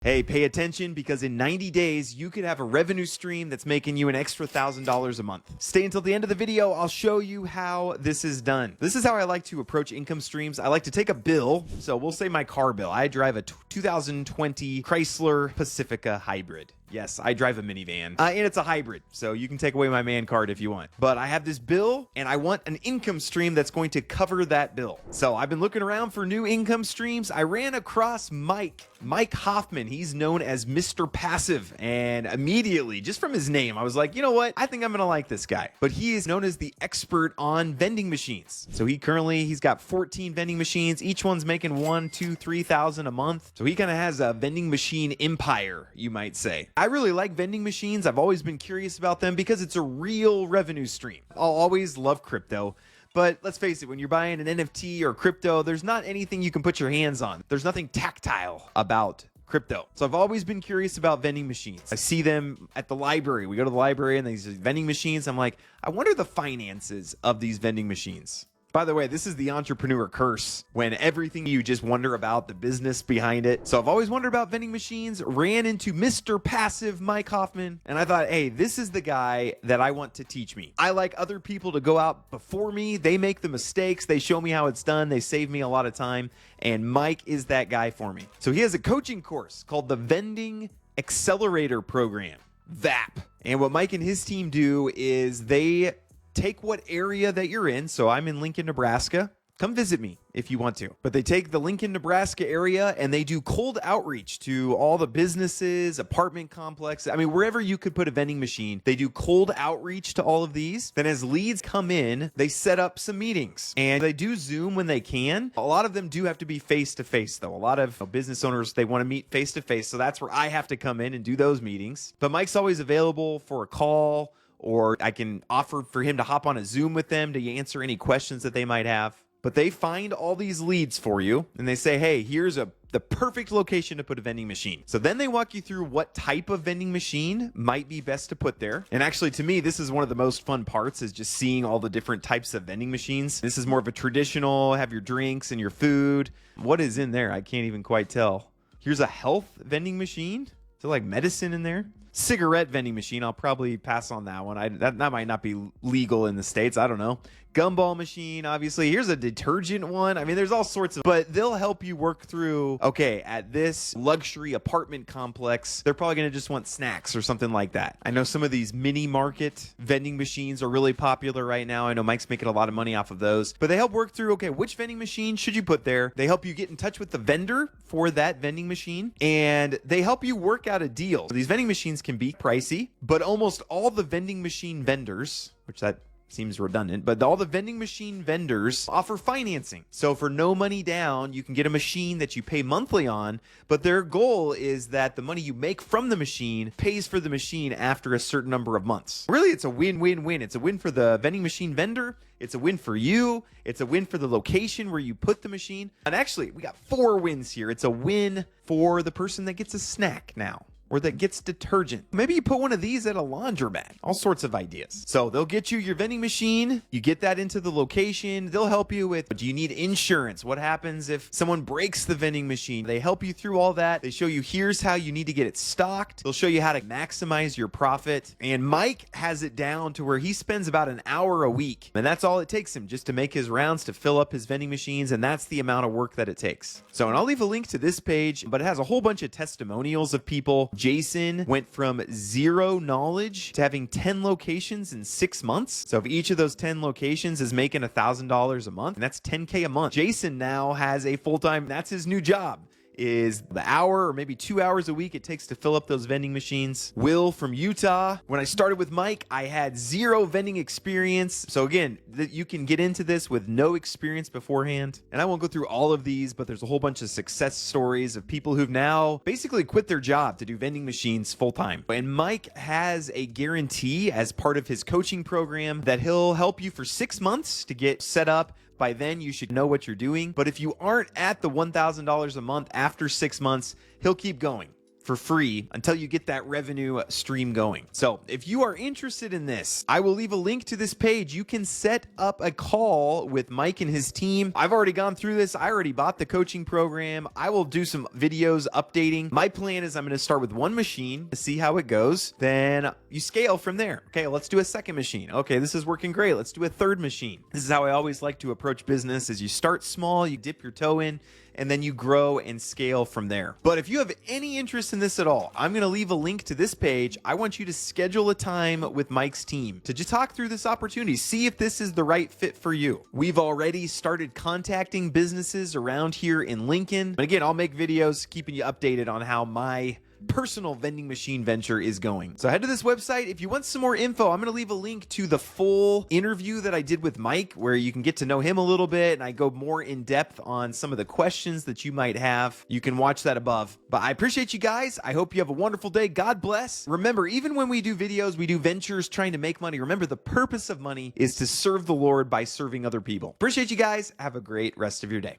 Hey, pay attention because in 90 days, you could have a revenue stream that's making you an extra $1,000 a month. Stay until the end of the video. I'll show you how this is done. This is how I like to approach income streams. I like to take a bill. So we'll say my car bill. I drive a 2020 Chrysler Pacifica hybrid. Yes, I drive a minivan, and it's a hybrid, so you can take away my man card if you want. But I have this bill, and I want an income stream that's going to cover that bill. So I've been looking around for new income streams. I ran across Mike Hoffman. He's known as Mr. Passive, and immediately, just from his name, I was like, you know what? I think I'm gonna like this guy. But he is known as the expert on vending machines. So he's got 14 vending machines. Each one's making $1,000, $2,000, $3,000 a month. So he kind of has a vending machine empire, you might say. I really like vending machines. I've always been curious about them because it's a real revenue stream. I'll always love crypto. But let's face it, when you're buying an NFT or crypto, there's not anything you can put your hands on. There's nothing tactile about crypto. So I've always been curious about vending machines. I see them at the library. We go to the library and these vending machines. I'm like, I wonder the finances of these vending machines. By the way, this is the entrepreneur curse, when everything you just wonder about the business behind it. So I've always wondered about vending machines, ran into Mr. Passive Mike Hoffman, and I thought, hey, this is the guy that I want to teach me. I like other people to go out before me. They make the mistakes. They show me how it's done. They save me a lot of time, and Mike is that guy for me. So he has a coaching course called the Vending Accelerator Program, VAP. And what Mike and his team do is they take what area that you're in. So I'm in Lincoln, Nebraska. Come visit me if you want to. But they take the Lincoln, Nebraska area and they do cold outreach to all the businesses, apartment complexes. I mean, wherever you could put a vending machine, they do cold outreach to all of these. Then as leads come in, they set up some meetings and they do Zoom when they can. A lot of them do have to be face-to-face though. A lot of business owners, they want to meet face-to-face. So that's where I have to come in and do those meetings. But Mike's always available for a call, or I can offer for him to hop on a Zoom with them to answer any questions that they might have. But they find all these leads for you and they say, hey, here's the perfect location to put a vending machine. So then they walk you through what type of vending machine might be best to put there. And actually, to me, this is one of the most fun parts, is just seeing all the different types of vending machines. This is more of a traditional, have your drinks and your food. What is in there? I can't even quite tell. Here's a health vending machine. Is there like medicine in there? Cigarette vending machine. I'll probably pass on that one. That might not be legal in the States. I don't know. Gumball machine, obviously. Here's a detergent one. I mean, there's all sorts of, but they'll help you work through, okay, at this luxury apartment complex, they're probably going to just want snacks or something like that. I know some of these mini market vending machines are really popular right now. I know Mike's making a lot of money off of those, but they help work through, okay, which vending machine should you put there? They help you get in touch with the vendor for that vending machine, and they help you work out a deal. So these vending machines can be pricey, but almost all the vending machine vendors, which that seems redundant, but all the vending machine vendors offer financing. So for no money down, you can get a machine that you pay monthly on, but their goal is that the money you make from the machine pays for the machine after a certain number of months. Really, it's a win-win-win. It's a win for the vending machine vendor. It's a win for you. It's a win for the location where you put the machine. And actually, we got 4 wins here. It's a win for the person that gets a snack now, or that gets detergent. Maybe you put one of these at a laundromat. All sorts of ideas. So they'll get you your vending machine. You get that into the location. They'll help you with, do you need insurance? What happens if someone breaks the vending machine? They help you through all that. They show you, here's how you need to get it stocked. They'll show you how to maximize your profit. And Mike has it down to where he spends about an hour a week. And that's all it takes him just to make his rounds, to fill up his vending machines. And that's the amount of work that it takes. So, and I'll leave a link to this page, but it has a whole bunch of testimonials of people. Jason went from 0 knowledge to having 10 locations in 6 months. So if each of those 10 locations is making $1,000 a month, and that's $10K a month. Jason now has a full-time, that's his new job, is the hour or maybe 2 hours a week it takes to fill up those vending machines. Will from Utah. When I started with Mike, I had 0 vending experience. So again, you can get into this with no experience beforehand. And I won't go through all of these, but there's a whole bunch of success stories of people who've now basically quit their job to do vending machines full time. And Mike has a guarantee as part of his coaching program that he'll help you for 6 months to get set up. By then, you should know what you're doing. But if you aren't at the $1,000 a month after 6 months, he'll keep going. for free until you get that revenue stream going. So if you are interested in this, I will leave a link to this page. You can set up a call with Mike and his team. I've already gone through this. I already bought the coaching program. I will do some videos updating. My plan is I'm going to start with one machine to see how it goes. Then you scale from there. Okay, let's do a second machine. Okay, this is working great. Let's do a third machine. This is how I always like to approach business: is you start small, you dip your toe in, and then you grow and scale from there. But if you have any interest in this at all, I'm going to leave a link to this page. I want you to schedule a time with Mike's team to just talk through this opportunity, see if this is the right fit for you. We've already started contacting businesses around here in Lincoln. And again, I'll make videos keeping you updated on how my personal vending machine venture is going. So head to this website. If you want some more info, I'm going to leave a link to the full interview that I did with Mike, where you can get to know him a little bit, and I go more in depth on some of the questions that you might have. You can watch that above. But I appreciate you guys. I hope you have a wonderful day. God bless. Remember, even when we do videos, we do ventures trying to make money. Remember, the purpose of money is to serve the Lord by serving other people. Appreciate you guys. Have a great rest of your day.